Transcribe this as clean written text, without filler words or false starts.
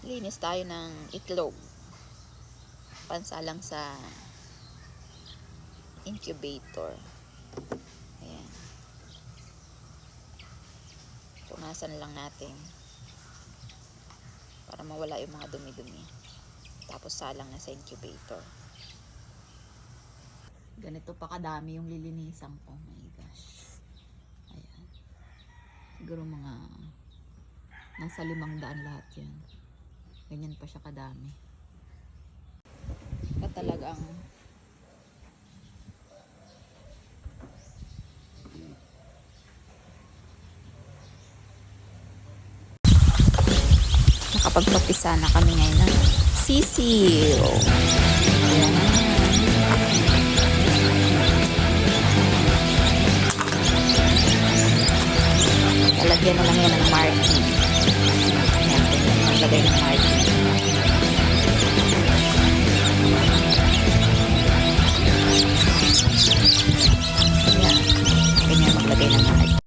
linis tayo ng itlog. Pansalang sa incubator. Ayan. Punasan lang natin para mawala yung mga dumi-dumi. Tapos salang na sa incubator. Ganito pa kadami yung lilinisan ko. Oh my gosh. Ayan. Siguro mga nasa 500 lahat yan. Ganyan pa siya kadami. Pa talagang nakapagpapisa na kami ngayon ng sisiw. Ayan. Lalagyan na lang yan ng marking. Ayan, maglagay ng marking.